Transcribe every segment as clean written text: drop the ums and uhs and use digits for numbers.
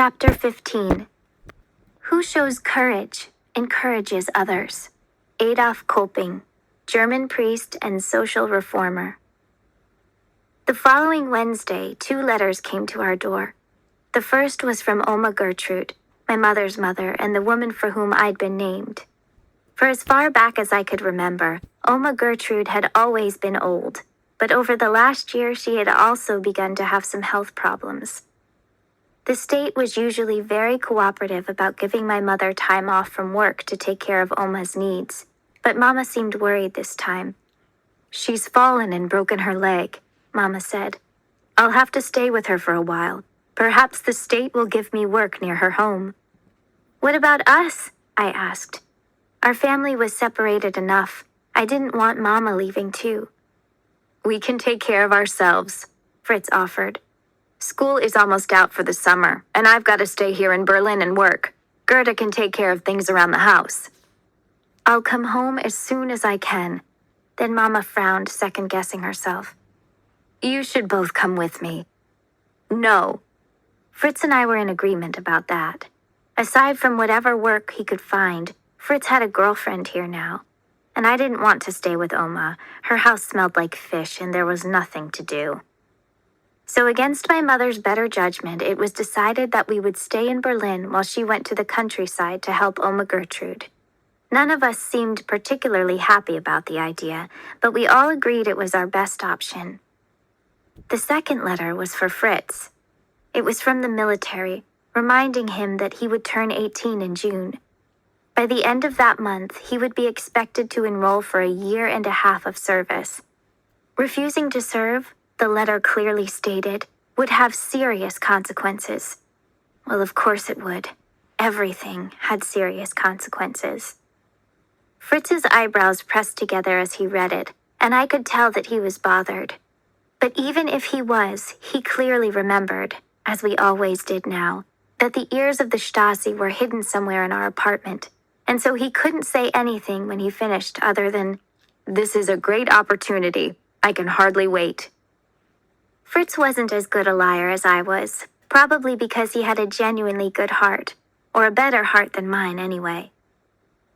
Chapter 15. Who shows courage encourages others. Adolf Kolping, German priest and social reformer. The following Wednesday, 2 letters came to our door. The first was from Oma Gertrude, my mother's mother, and the woman for whom I'd been named. For as far back as I could remember, Oma Gertrude had always been old, but over the last year she had also begun to have some health problems. The state was usually very cooperative about giving my mother time off from work to take care of Oma's needs, but Mama seemed worried this time. "She's fallen and broken her leg," Mama said. "I'll have to stay with her for a while. Perhaps the state will give me work near her home." "What about us?" I asked. Our family was separated enough. I didn't want Mama leaving too. "We can take care of ourselves," Fritz offered. "School is almost out for the summer, and I've got to stay here in Berlin and work. Gerda can take care of things around the house." "I'll come home as soon as I can." Then Mama frowned, second-guessing herself. "You should both come with me." "No." Fritz and I were in agreement about that. Aside from whatever work he could find, Fritz had a girlfriend here now. And I didn't want to stay with Oma. Her house smelled like fish and there was nothing to do. So against my mother's better judgment, it was decided that we would stay in Berlin while she went to the countryside to help Oma Gertrude. None of us seemed particularly happy about the idea, but we all agreed it was our best option. The second letter was for Fritz. It was from the military, reminding him that he would turn 18 in June. By the end of that month, he would be expected to enroll for a year and a half of service. Refusing to serve, the letter clearly stated, would have serious consequences. Well, of course it would. Everything had serious consequences. Fritz's eyebrows pressed together as he read it, and I could tell that he was bothered. But even if he was, he clearly remembered, as we always did now, that the ears of the Stasi were hidden somewhere in our apartment, and so he couldn't say anything when he finished other than, "This is a great opportunity. I can hardly wait." Fritz wasn't as good a liar as I was, probably because he had a genuinely good heart, or a better heart than mine anyway.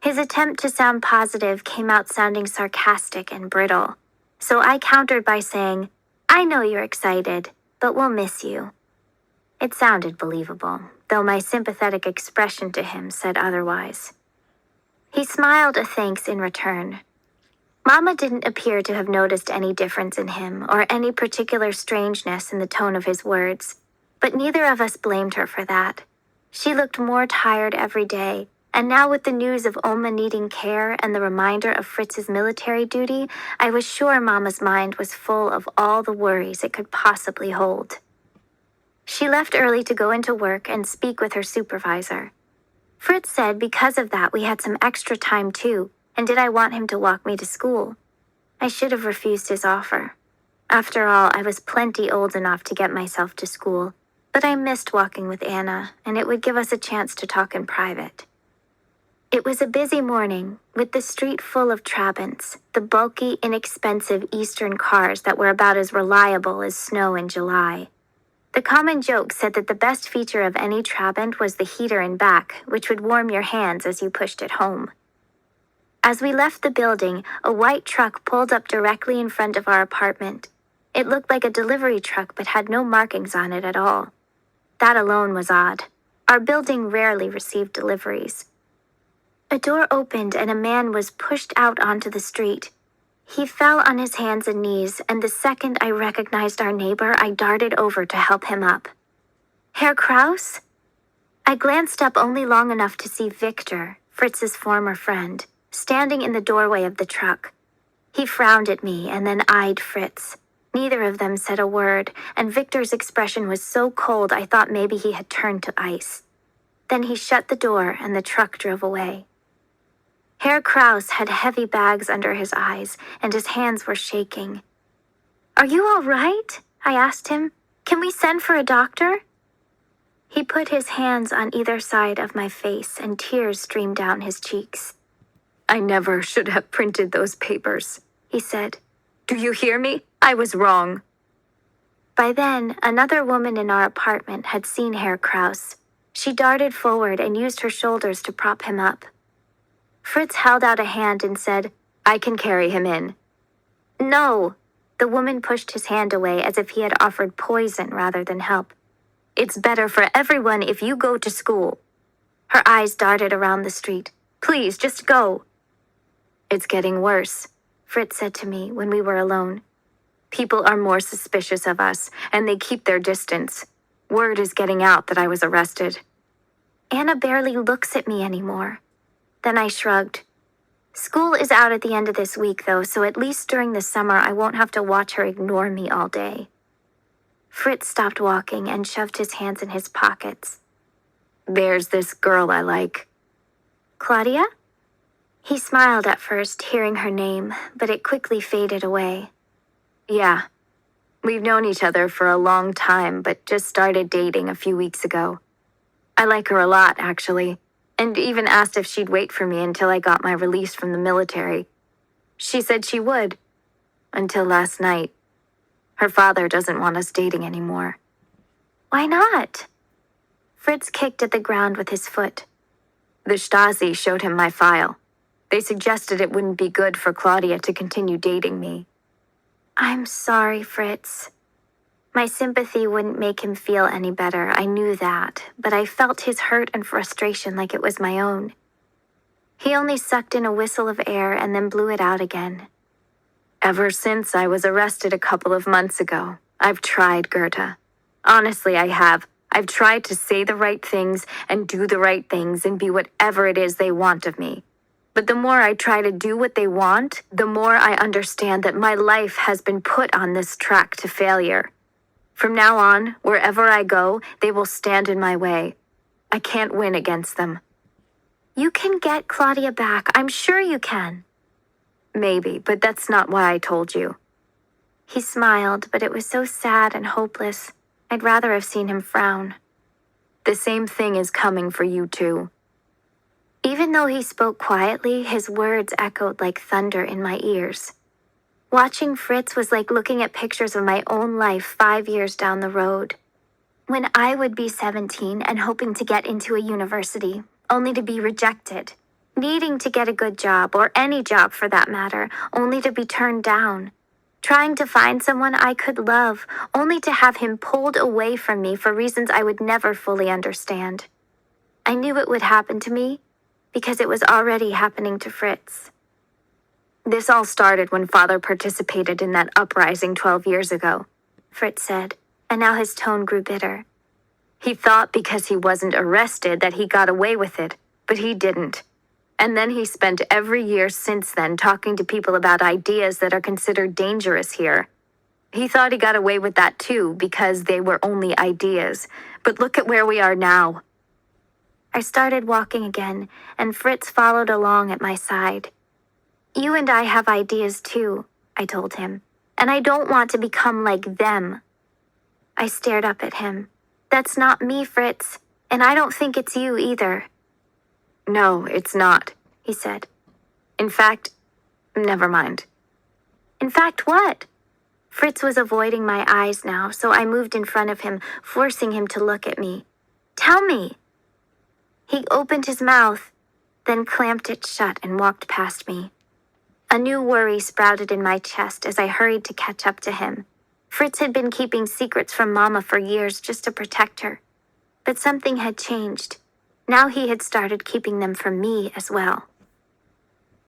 His attempt to sound positive came out sounding sarcastic and brittle, so I countered by saying, "I know you're excited, but we'll miss you." It sounded believable, though my sympathetic expression to him said otherwise. He smiled a thanks in return. Mama didn't appear to have noticed any difference in him or any particular strangeness in the tone of his words, but neither of us blamed her for that. She looked more tired every day, and now with the news of Oma needing care and the reminder of Fritz's military duty, I was sure Mama's mind was full of all the worries it could possibly hold. She left early to go into work and speak with her supervisor. Fritz said because of that we had some extra time too, and did I want him to walk me to school? I should have refused his offer. After all, I was plenty old enough to get myself to school, but I missed walking with Anna, and it would give us a chance to talk in private. It was a busy morning, with the street full of Trabants, the bulky, inexpensive Eastern cars that were about as reliable as snow in July. The common joke said that the best feature of any Trabant was the heater in back, which would warm your hands as you pushed it home. As we left the building, a white truck pulled up directly in front of our apartment. It looked like a delivery truck but had no markings on it at all. That alone was odd. Our building rarely received deliveries. A door opened and a man was pushed out onto the street. He fell on his hands and knees, and the second I recognized our neighbor, I darted over to help him up. "Herr Kraus?" I glanced up only long enough to see Victor, Fritz's former friend, standing in the doorway of the truck. He frowned at me and then eyed Fritz. Neither of them said a word, and Victor's expression was so cold I thought maybe he had turned to ice. Then he shut the door and the truck drove away. Herr Kraus had heavy bags under his eyes, and his hands were shaking. "Are you all right?" I asked him. "Can we send for a doctor?" He put his hands on either side of my face, and tears streamed down his cheeks. "I never should have printed those papers," he said. "Do you hear me? I was wrong." By then, another woman in our apartment had seen Herr Kraus. She darted forward and used her shoulders to prop him up. Fritz held out a hand and said, "I can carry him in." "No!" The woman pushed his hand away as if he had offered poison rather than help. "It's better for everyone if you go to school." Her eyes darted around the street. "Please, just go." "It's getting worse," Fritz said to me when we were alone. "People are more suspicious of us, and they keep their distance. Word is getting out that I was arrested." Anna barely looks at me anymore. Then I shrugged. School is out at the end of this week, though, so at least during the summer I won't have to watch her ignore me all day. Fritz stopped walking and shoved his hands in his pockets. "There's this girl I like." "Claudia?" He smiled at first, hearing her name, but it quickly faded away. "Yeah. We've known each other for a long time, but just started dating a few weeks ago. I like her a lot, actually, and even asked if she'd wait for me until I got my release from the military. She said she would, until last night. Her father doesn't want us dating anymore." "Why not?" Fritz kicked at the ground with his foot. "The Stasi showed him my file. They suggested it wouldn't be good for Claudia to continue dating me." "I'm sorry, Fritz." My sympathy wouldn't make him feel any better, I knew that, but I felt his hurt and frustration like it was my own. He only sucked in a whistle of air and then blew it out again. "Ever since I was arrested a couple of months ago, I've tried, Gerda. Honestly, I have. I've tried to say the right things and do the right things and be whatever it is they want of me. But the more I try to do what they want, the more I understand that my life has been put on this track to failure. From now on, wherever I go, they will stand in my way. I can't win against them." "You can get Claudia back. I'm sure you can." "Maybe, but that's not why I told you." He smiled, but it was so sad and hopeless. I'd rather have seen him frown. "The same thing is coming for you too." Even though he spoke quietly, his words echoed like thunder in my ears. Watching Fritz was like looking at pictures of my own life 5 years down the road. When I would be 17 and hoping to get into a university, only to be rejected. Needing to get a good job, or any job for that matter, only to be turned down. Trying to find someone I could love, only to have him pulled away from me for reasons I would never fully understand. I knew it would happen to me, because it was already happening to Fritz. "This all started when Father participated in that uprising 12 years ago," Fritz said, and now his tone grew bitter. "He thought because he wasn't arrested that he got away with it, but he didn't. And then he spent every year since then talking to people about ideas that are considered dangerous here. He thought he got away with that too because they were only ideas, but look at where we are now." I started walking again, and Fritz followed along at my side. "You and I have ideas too," I told him, "and I don't want to become like them." I stared up at him. "That's not me, Fritz, and I don't think it's you either." "No, it's not," he said. "In fact, never mind." "In fact what?" Fritz was avoiding my eyes now, so I moved in front of him, forcing him to look at me. "Tell me." He opened his mouth, then clamped it shut and walked past me. A new worry sprouted in my chest as I hurried to catch up to him. Fritz had been keeping secrets from Mama for years just to protect her. But something had changed. Now he had started keeping them from me as well.